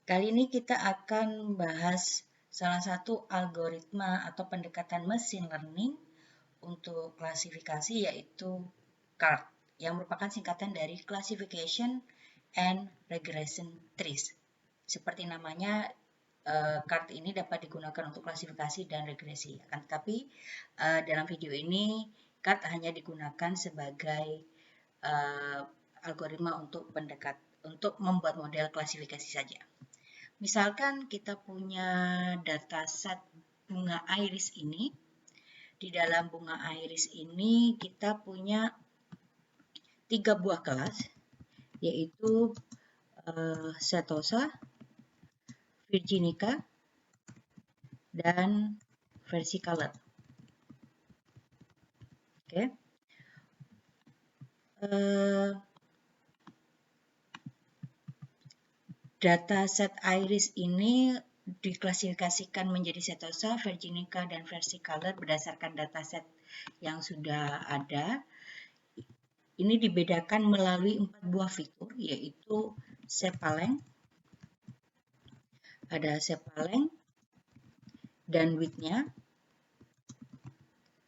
Kali ini kita akan bahas salah satu algoritma atau pendekatan machine learning untuk klasifikasi, yaitu CART, yang merupakan singkatan dari Classification and Regression Trees. Seperti namanya, CART ini dapat digunakan untuk klasifikasi dan regresi. Akan tetapi dalam video ini CART hanya digunakan sebagai algoritma untuk membuat model klasifikasi saja. Misalkan kita punya dataset bunga iris ini. Di dalam bunga iris ini kita punya 3 buah kelas, yaitu Setosa, Virginica, dan Versicolor. Oke. Dataset iris ini diklasifikasikan menjadi Setosa, Virginica, dan Versicolor berdasarkan dataset yang sudah ada. Ini dibedakan melalui 4 buah fitur, yaitu sepaleng, ada sepaleng dan width-nya,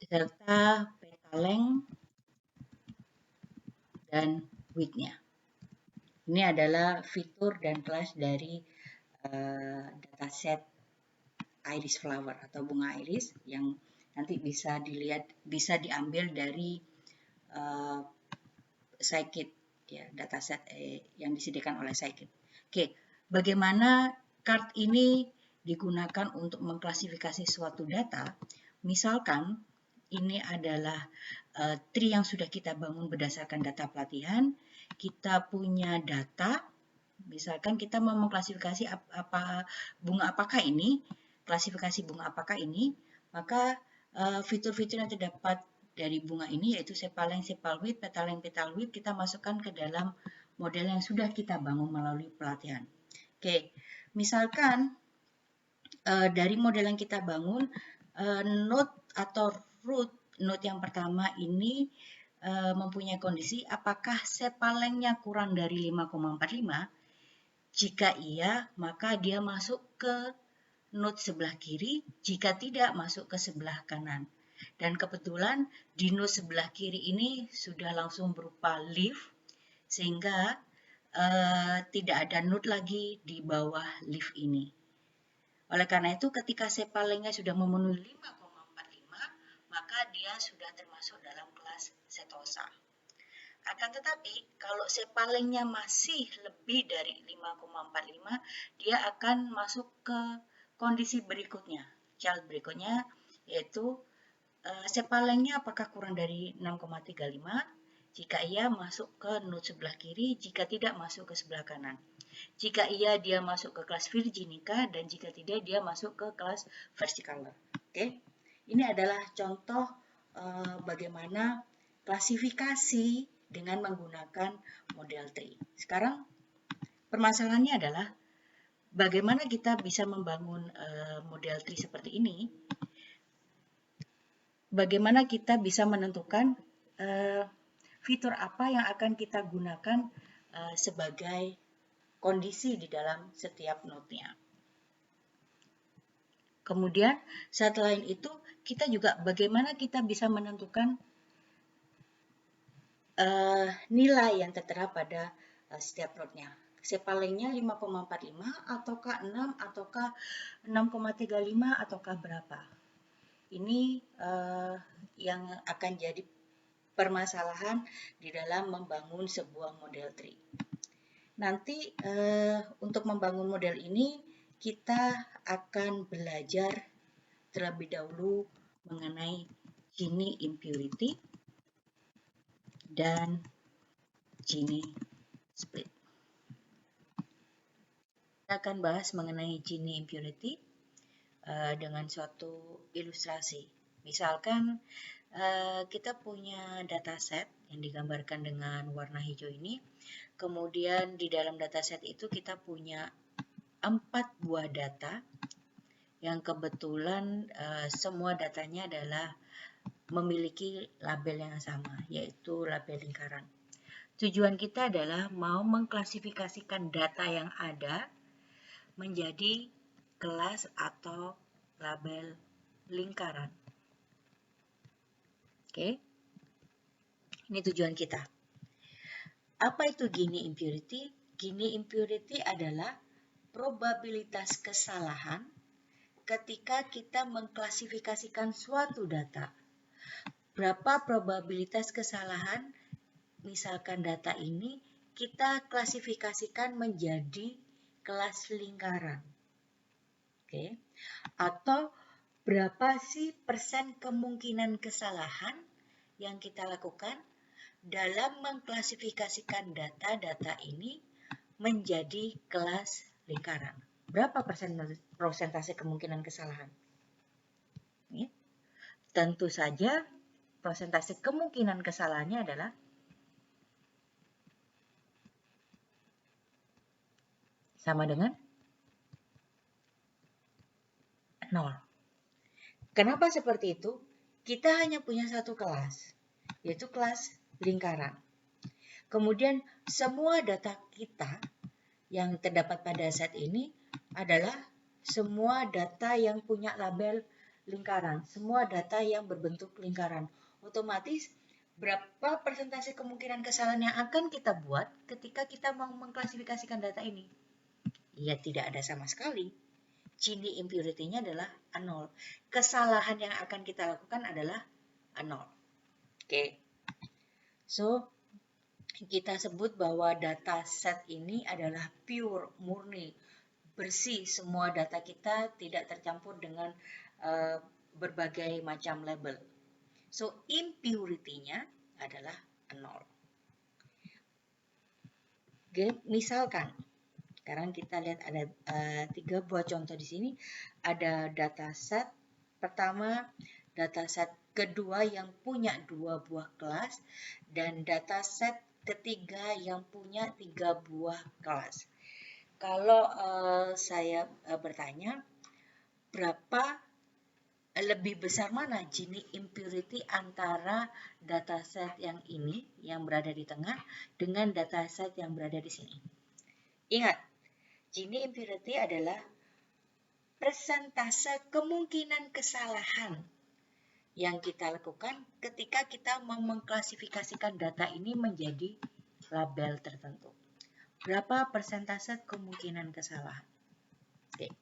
serta petaleng dan width-nya. Ini adalah fitur dan kelas dari dataset iris flower atau bunga iris yang nanti bisa diambil dari Scikit, ya, dataset yang disediakan oleh Scikit. Oke, bagaimana CART ini digunakan untuk mengklasifikasi suatu data? Misalkan ini adalah tree yang sudah kita bangun berdasarkan data pelatihan. Kita punya data, misalkan kita mau mengklasifikasi bunga apakah ini, klasifikasi bunga apakah ini, maka fitur-fitur yang terdapat dari bunga ini, yaitu sepaleng, sepalwidth, petaleng, petalwidth, kita masukkan ke dalam model yang sudah kita bangun melalui pelatihan. Oke, misalkan dari model yang kita bangun, node atau root node yang pertama ini mempunyai kondisi apakah sepalengnya kurang dari 5,45. Jika iya, maka dia masuk ke node sebelah kiri, jika tidak, masuk ke sebelah kanan. Dan kebetulan di node sebelah kiri ini sudah langsung berupa leaf, sehingga tidak ada node lagi di bawah leaf ini. Oleh karena itu, ketika sepalengnya sudah memenuhi 5,45, maka dia sudah termasuk dalam kelas Setosa. Akan tetapi, kalau sepalengnya masih lebih dari 5,45, dia akan masuk ke kondisi berikutnya, child berikutnya, yaitu sepalengnya apakah kurang dari 6,35, jika iya masuk ke node sebelah kiri, jika tidak masuk ke sebelah kanan. Jika iya dia masuk ke kelas Virginica, dan jika tidak dia masuk ke kelas Versicolor. Oke, ini adalah contoh bagaimana klasifikasi dengan menggunakan model tree. Sekarang permasalahannya adalah bagaimana kita bisa membangun model tree seperti ini. Bagaimana kita bisa menentukan fitur apa yang akan kita gunakan sebagai kondisi di dalam setiap node-nya. Kemudian selain itu kita juga bagaimana kita bisa menentukan nilai yang tertera pada setiap node-nya. Sepalengnya 5,45 ataukah 6 ataukah 6,35 ataukah berapa. Ini yang akan jadi permasalahan di dalam membangun sebuah model tree. Nanti untuk membangun model ini kita akan belajar terlebih dahulu mengenai Gini impurity dan Gini split. Kita akan bahas mengenai Gini impurity dengan suatu ilustrasi. Misalkan kita punya dataset yang digambarkan dengan warna hijau ini. Kemudian di dalam dataset itu kita punya 4 buah data yang kebetulan semua datanya adalah memiliki label yang sama, yaitu label lingkaran. Tujuan kita adalah mau mengklasifikasikan data yang ada menjadi kelas atau label lingkaran. Oke, ini tujuan kita. Apa itu Gini impurity? Gini impurity adalah probabilitas kesalahan ketika kita mengklasifikasikan suatu data. Berapa probabilitas kesalahan? Misalkan data ini kita klasifikasikan menjadi kelas lingkaran. Oke. Atau berapa sih persen kemungkinan kesalahan yang kita lakukan dalam mengklasifikasikan data-data ini menjadi kelas lingkaran? Berapa persentase kemungkinan kesalahan? Ini. Tentu saja persentase kemungkinan kesalahannya adalah sama dengan 0. Kenapa seperti itu? Kita hanya punya satu kelas, yaitu kelas lingkaran. Kemudian semua data kita yang terdapat pada set ini adalah semua data yang punya label lingkaran, semua data yang berbentuk lingkaran. Otomatis berapa persentase kemungkinan kesalahan yang akan kita buat ketika kita mau mengklasifikasikan data ini? Ya, tidak ada sama sekali. Gini impurity-nya adalah 0. Kesalahan yang akan kita lakukan adalah 0. Oke. So, kita sebut bahwa data set ini adalah pure, murni, bersih. Semua data kita tidak tercampur dengan berbagai macam label. So, impurity-nya adalah 0. Oke, misalkan sekarang kita lihat ada 3 buah contoh di sini. Ada dataset pertama, dataset kedua yang punya 2 buah kelas, dan dataset ketiga yang punya 3 buah kelas. Kalau saya bertanya, berapa lebih besar mana Gini impurity antara dataset yang ini yang berada di tengah dengan dataset yang berada di sini? Ingat, Gini impurity adalah persentase kemungkinan kesalahan yang kita lakukan ketika kita mau mengklasifikasikan data ini menjadi label tertentu. Berapa persentase kemungkinan kesalahan? Oke.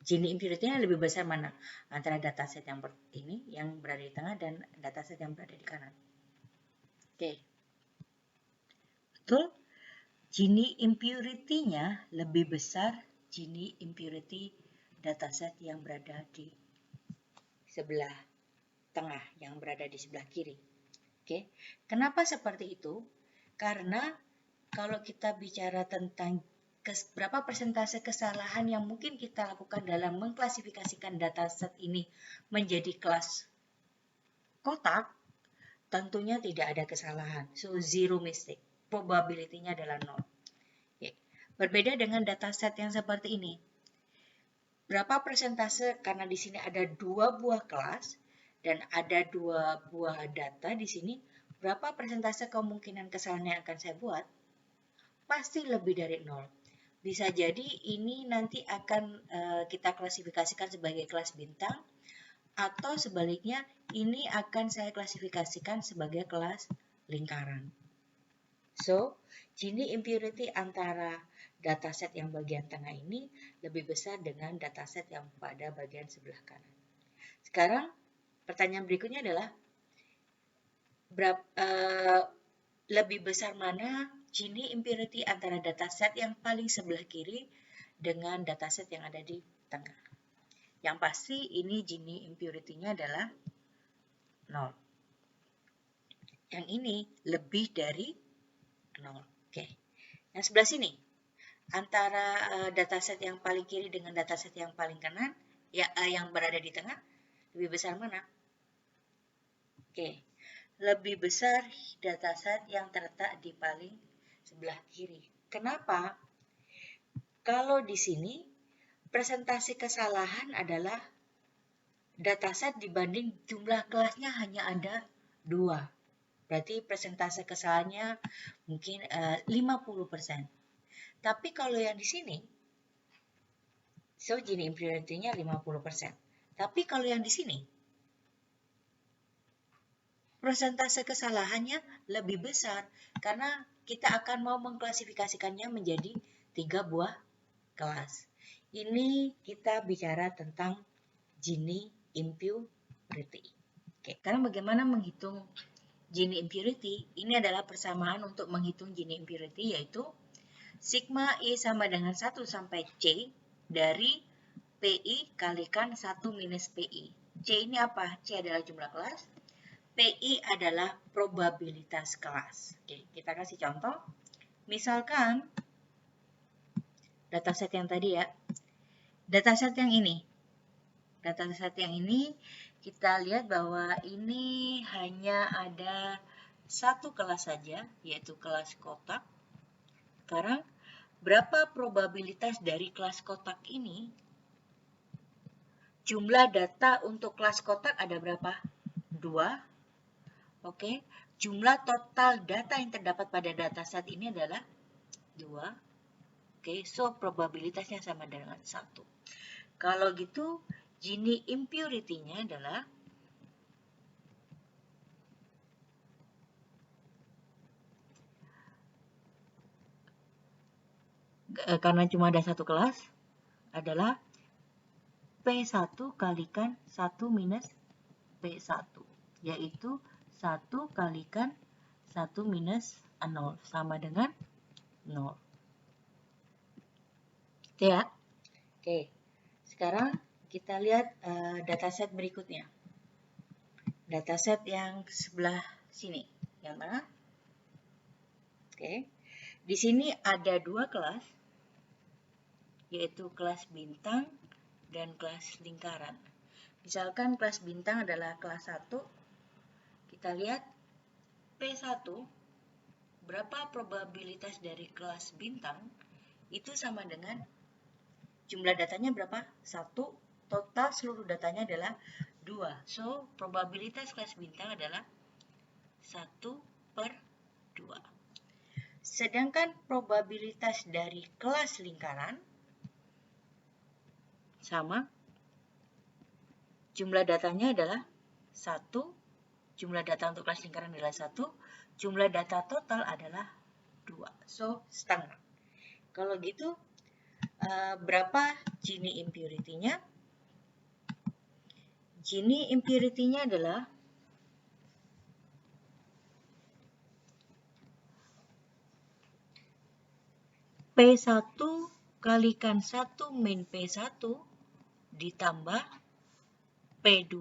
Gini impurity-nya lebih besar mana? Antara dataset yang ini yang berada di tengah dan dataset yang berada di kanan. Oke. Betul? Gini impurity-nya lebih besar Gini impurity dataset yang berada di sebelah tengah, yang berada di sebelah kiri. Oke. Kenapa seperti itu? Karena kalau kita bicara tentang berapa persentase kesalahan yang mungkin kita lakukan dalam mengklasifikasikan dataset ini menjadi kelas kotak, tentunya tidak ada kesalahan. So, zero mistake. Probability-nya adalah 0. Oke. Berbeda dengan dataset yang seperti ini. Berapa persentase, karena di sini ada 2 buah kelas dan ada 2 buah data di sini, berapa persentase kemungkinan kesalahan yang akan saya buat? Pasti lebih dari 0. Bisa jadi ini nanti akan kita klasifikasikan sebagai kelas bintang, atau sebaliknya ini akan saya klasifikasikan sebagai kelas lingkaran. So, Gini impurity antara dataset yang bagian tengah ini lebih besar dengan dataset yang pada bagian sebelah kanan. Sekarang, pertanyaan berikutnya adalah, lebih besar mana Gini impurity antara dataset yang paling sebelah kiri dengan dataset yang ada di tengah? Yang pasti ini Gini impurity-nya adalah 0. Yang ini lebih dari 0. Oke. Yang sebelah sini, antara dataset yang paling kiri dengan dataset yang paling kanan, ya, yang berada di tengah, lebih besar mana? Oke. Lebih besar dataset yang terletak di paling sebelah kiri. Kenapa? Kalau di sini, presentasi kesalahan adalah dataset dibanding jumlah kelasnya hanya ada 2. Berarti persentase kesalahannya mungkin 50%. Tapi kalau yang di sini, So, Gini impurity-nya 50%. Tapi kalau yang di sini, persentase kesalahannya lebih besar karena kita akan mau mengklasifikasikannya menjadi 3 buah kelas. Ini kita bicara tentang Gini impurity. Oke, karena bagaimana menghitung Gini impurity? Ini adalah persamaan untuk menghitung Gini impurity, yaitu sigma I sama dengan 1 sampai C dari PI kalikan 1 minus PI. C ini apa? C adalah jumlah kelas. PI adalah probabilitas kelas. Oke, kita kasih contoh. Misalkan dataset yang tadi ya. Dataset yang ini. Dataset yang ini kita lihat bahwa ini hanya ada satu kelas saja, yaitu kelas kotak. Sekarang, berapa probabilitas dari kelas kotak ini? Jumlah data untuk kelas kotak ada berapa? 2. Oke, jumlah total data yang terdapat pada dataset ini adalah 2. Oke, so probabilitasnya sama dengan 1. Kalau gitu, Gini impurity-nya adalah karena cuma ada satu kelas, adalah P1 kalikan 1 minus P1, yaitu 1 kalikan 1 minus 0, sama dengan 0. Oke ya? Oke, sekarang kita lihat dataset berikutnya. Dataset yang sebelah sini. Yang mana? Oke, di sini ada 2 kelas, yaitu kelas bintang dan kelas lingkaran. Misalkan kelas bintang adalah kelas 1, kita lihat P1, berapa probabilitas dari kelas bintang, itu sama dengan jumlah datanya berapa? 1, total seluruh datanya adalah 2. So, probabilitas kelas bintang adalah 1/2. Sedangkan probabilitas dari kelas lingkaran sama, jumlah datanya adalah 1, jumlah data untuk kelas lingkaran adalah 1, jumlah data total adalah 2. So, setengah. Kalau gitu, berapa Gini impurity-nya? Gini impurity-nya adalah P1 kalikan 1 min P1 ditambah P2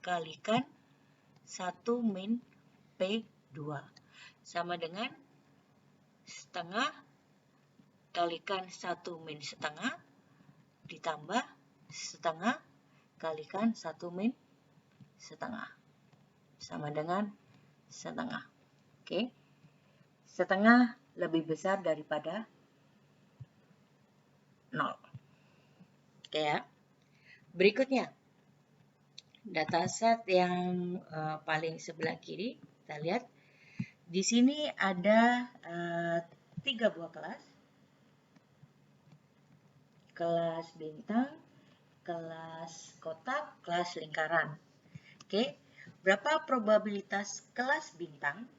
kalikan 1 min P2. Sama dengan setengah kalikan 1 min setengah ditambah setengah kalikan 1 min setengah. Sama dengan setengah. Oke. Setengah lebih besar daripada 0. Oke ya. Berikutnya, dataset yang paling sebelah kiri, kita lihat di sini ada 3 buah kelas. Kelas bintang, kelas kotak, kelas lingkaran. Oke, berapa probabilitas kelas bintang?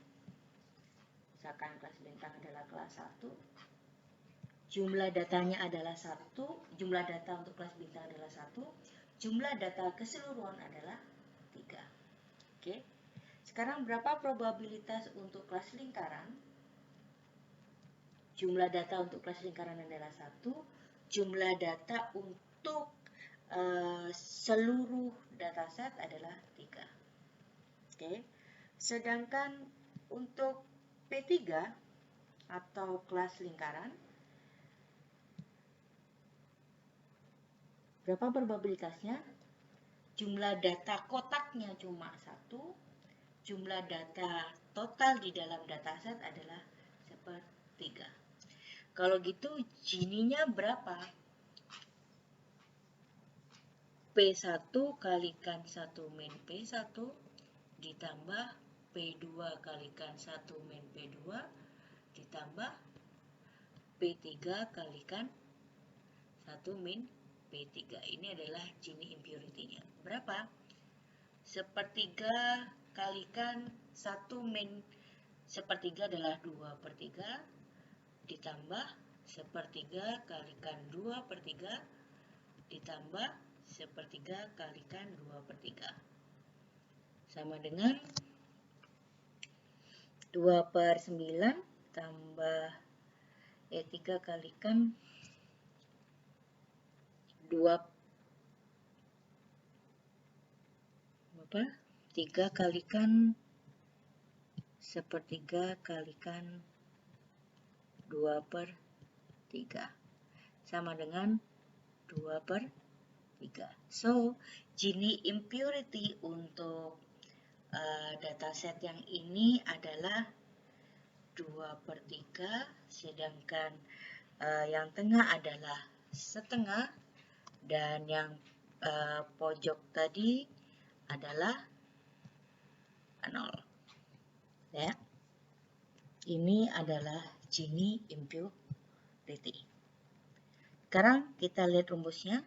Misalkan kelas bintang adalah kelas 1. Jumlah datanya adalah 1, jumlah data untuk kelas bintang adalah 1, jumlah data keseluruhan adalah 3. Oke. Sekarang berapa probabilitas untuk kelas lingkaran? Jumlah data untuk kelas lingkaran adalah 1, jumlah data untuk seluruh dataset adalah 3. Oke. Sedangkan untuk P3 atau kelas lingkaran, berapa probabilitasnya? Jumlah data kotaknya cuma 1, jumlah data total di dalam dataset adalah 1/3. Kalau gitu, Gini-nya berapa? P1 kalikan 1 min P1 ditambah P2 kalikan 1 min P2 ditambah P3 kalikan 1 min P3. Ini adalah Gini impurity-nya. Berapa? 1/3 kalikan 1 min 1/3 adalah 2/3 ditambah 1/3 kalikan 2/3 ditambah 1/3 kalikan 2/3 sama dengan 2/9 tambah 3 kalikan 3 kalikan 1/3 kalikan 2/3 sama dengan 2/3. So, Gini impurity untuk dataset yang ini adalah 2/3, sedangkan yang tengah adalah setengah, dan yang pojok tadi adalah 0. Ya. Ini adalah Gini impurity. Sekarang kita lihat rumusnya.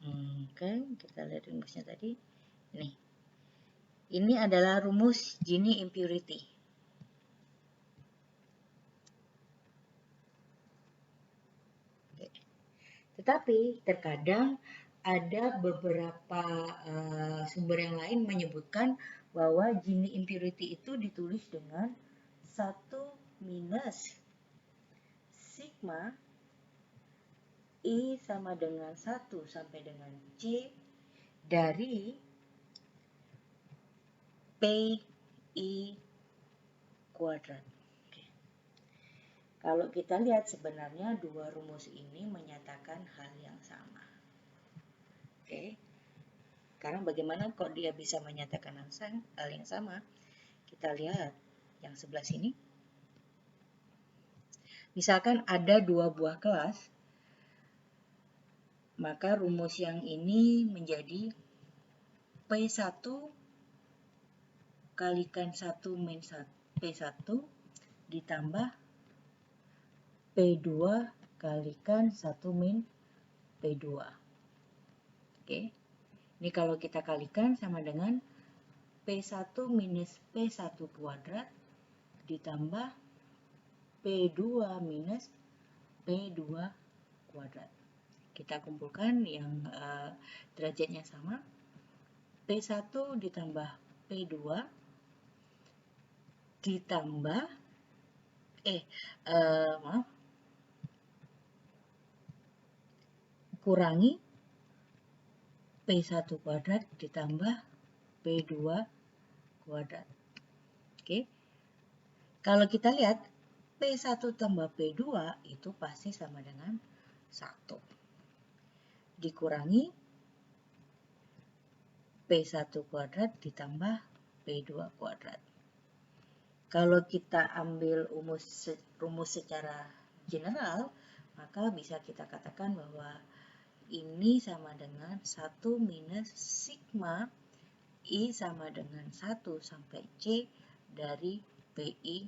Oke, kita lihat rumusnya tadi. Ini adalah rumus Gini impurity. Oke. Tetapi terkadang ada beberapa sumber yang lain menyebutkan bahwa Gini impurity itu ditulis dengan 1 minus sigma I sama dengan 1 sampai dengan C dari PI kuadrat. Oke. Kalau kita lihat sebenarnya dua rumus ini menyatakan hal yang sama. Oke. Sekarang bagaimana kok dia bisa menyatakan hal yang sama? Kita lihat yang sebelah sini. Misalkan ada dua buah kelas, maka rumus yang ini menjadi P1 kalikan 1 min P1 ditambah P2 kalikan 1 min P2. Oke. Ini kalau kita kalikan sama dengan P1 minus P1 kuadrat ditambah P2 minus P2 kuadrat. Kita kumpulkan yang derajatnya sama. P1 ditambah P2 ditambah kurangi P1 kuadrat ditambah P2 kuadrat. Oke. Kalau kita lihat P1 tambah P2 itu pasti sama dengan 1. Dikurangi P1 kuadrat ditambah P2 kuadrat. Kalau kita ambil rumus secara general, maka bisa kita katakan bahwa ini sama dengan 1 minus sigma I sama dengan 1 sampai C dari PI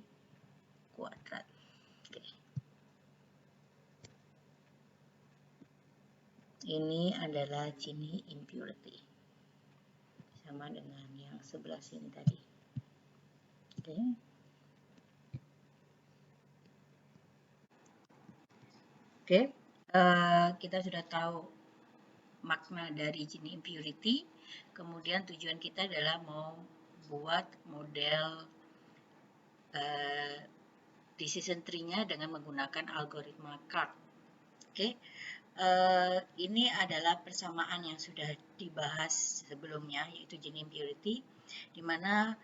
kuadrat. Oke. Ini adalah Gini impurity. Sama dengan yang sebelah sini tadi. Oke. Oke. Kita sudah tahu makna dari Gini impurity. Kemudian tujuan kita adalah mau buat model decision tree-nya dengan menggunakan algoritma CART. Oke. Ini adalah persamaan yang sudah dibahas sebelumnya, yaitu Gini impurity, di mana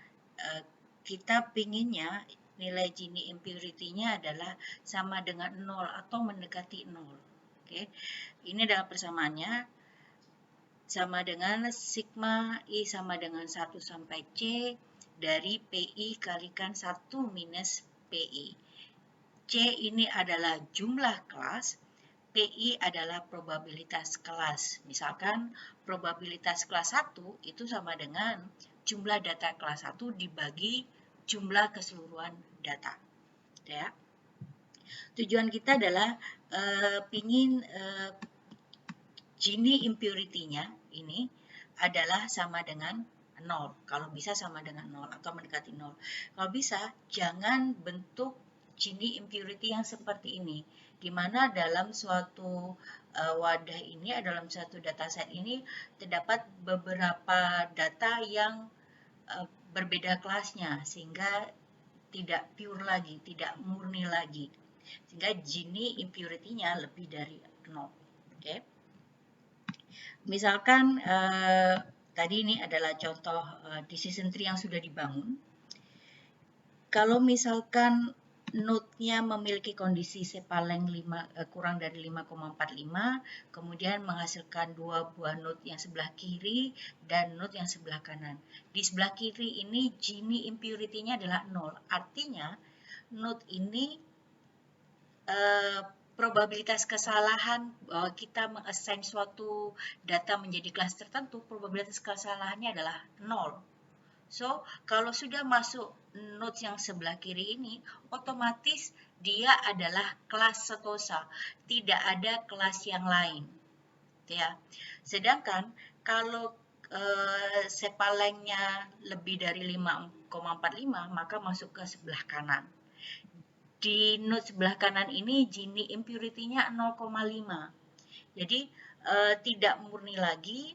kita pinginnya nilai Gini impurity-nya adalah sama dengan 0 atau mendekati 0. Oke. Ini adalah persamaannya sama dengan sigma I sama dengan 1 sampai C dari PI kalikan 1 minus PI. C ini adalah jumlah kelas, PI adalah probabilitas kelas. Misalkan probabilitas kelas 1 itu sama dengan jumlah data kelas 1 dibagi jumlah keseluruhan data. Ya. Tujuan kita adalah pingin Gini impurity-nya ini adalah sama dengan 0. Kalau bisa sama dengan 0 atau mendekati 0. Kalau bisa, jangan bentuk Gini impurity yang seperti ini. Di mana dalam suatu wadah ini, dalam suatu dataset ini, terdapat beberapa data yang berbeda kelasnya, sehingga tidak pure lagi, tidak murni lagi. Sehingga Gini impurity-nya lebih dari 0. Oke. Misalkan tadi ini adalah contoh decision tree yang sudah dibangun. Kalau misalkan node-nya memiliki kondisi sepaleng kurang dari 5,45, kemudian menghasilkan dua buah node yang sebelah kiri dan node yang sebelah kanan. Di sebelah kiri ini Gini impurity-nya adalah 0. Artinya node ini probabilitas kesalahan bahwa kita meng-assign suatu data menjadi kelas tertentu, probabilitas kesalahannya adalah 0. So, kalau sudah masuk node yang sebelah kiri ini, otomatis dia adalah kelas setosa, tidak ada kelas yang lain. Ya. Sedangkan kalau sepalengnya lebih dari 5,45, maka masuk ke sebelah kanan. Di node sebelah kanan ini Gini impurity-nya 0,5. Jadi tidak murni lagi,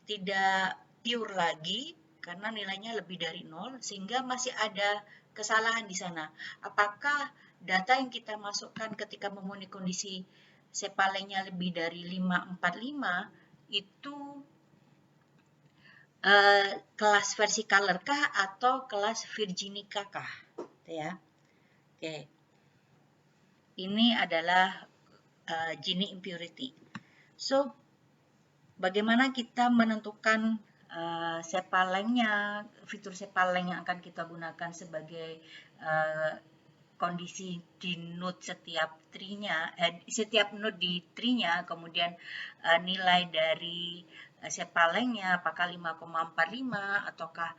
tidak pure lagi karena nilainya lebih dari 0 sehingga masih ada kesalahan di sana. Apakah data yang kita masukkan ketika memenuhi kondisi sepalengnya lebih dari 545 itu kelas versi color kah atau kelas Virginica kah? Ya. Oke. Ini adalah Gini impurity. So, bagaimana kita menentukan sepalengnya, fitur sepaleng yang akan kita gunakan sebagai kondisi di node setiap tree-nya, setiap node di tree-nya, kemudian nilai dari sepalengnya apakah 5,45 ataukah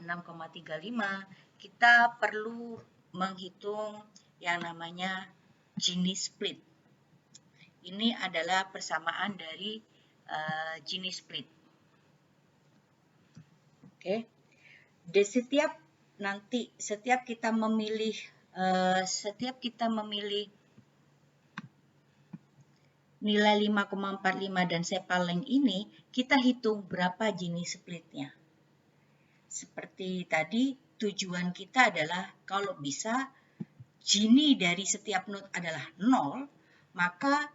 6,35, kita perlu menghitung yang namanya Gini split. Ini adalah persamaan dari Gini split. Oke. Di setiap kita memilih nilai 5,45 dan sepaleng ini, kita hitung berapa Gini splitnya. Seperti tadi, tujuan kita adalah kalau bisa Gini dari setiap node adalah 0, maka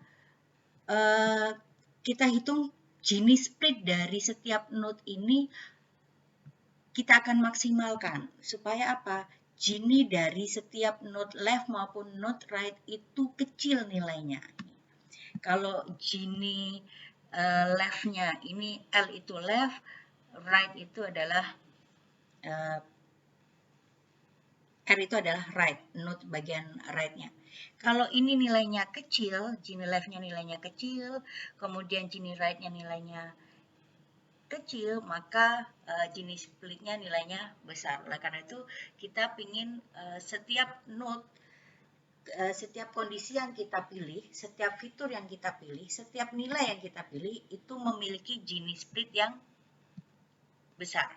kita hitung Gini split dari setiap node ini kita akan maksimalkan. Supaya apa? Gini dari setiap node left maupun node right itu kecil nilainya. Kalau Gini left-nya, ini L itu left, right itu adalah R itu adalah right, node bagian right-nya. Kalau ini nilainya kecil, Gini left-nya nilainya kecil, kemudian Gini right-nya nilainya kecil, maka Gini split-nya nilainya besar. Oleh karena itu, kita ingin setiap node, setiap kondisi yang kita pilih, setiap fitur yang kita pilih, setiap nilai yang kita pilih, itu memiliki Gini split yang besar.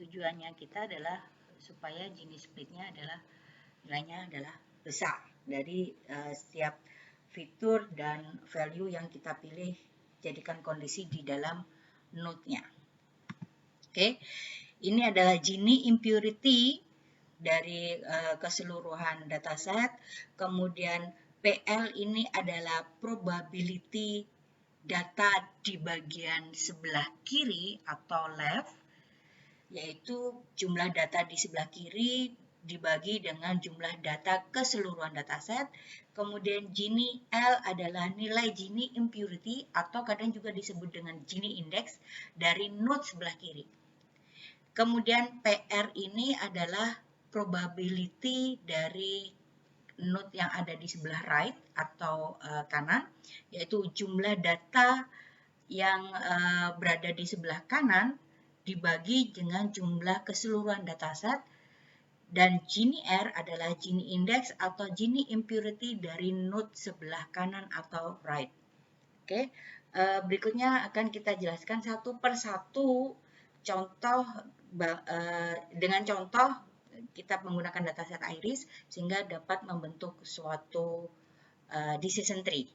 Tujuannya kita adalah supaya Gini split-nya adalah nilainya adalah besar dari setiap fitur dan value yang kita pilih jadikan kondisi di dalam node-nya. Oke, ini adalah Gini impurity dari keseluruhan dataset. Kemudian PL ini adalah probability data di bagian sebelah kiri atau left, yaitu jumlah data di sebelah kiri dibagi dengan jumlah data keseluruhan dataset. Kemudian Gini L adalah nilai Gini impurity atau kadang juga disebut dengan Gini index dari node sebelah kiri. Kemudian PR ini adalah probability dari node yang ada di sebelah right atau kanan, yaitu jumlah data yang berada di sebelah kanan dibagi dengan jumlah keseluruhan dataset Dan Gini R adalah Gini index atau Gini impurity dari node sebelah kanan atau right. Oke, berikutnya akan kita jelaskan satu persatu contoh dengan contoh kita menggunakan dataset iris sehingga dapat membentuk suatu decision tree.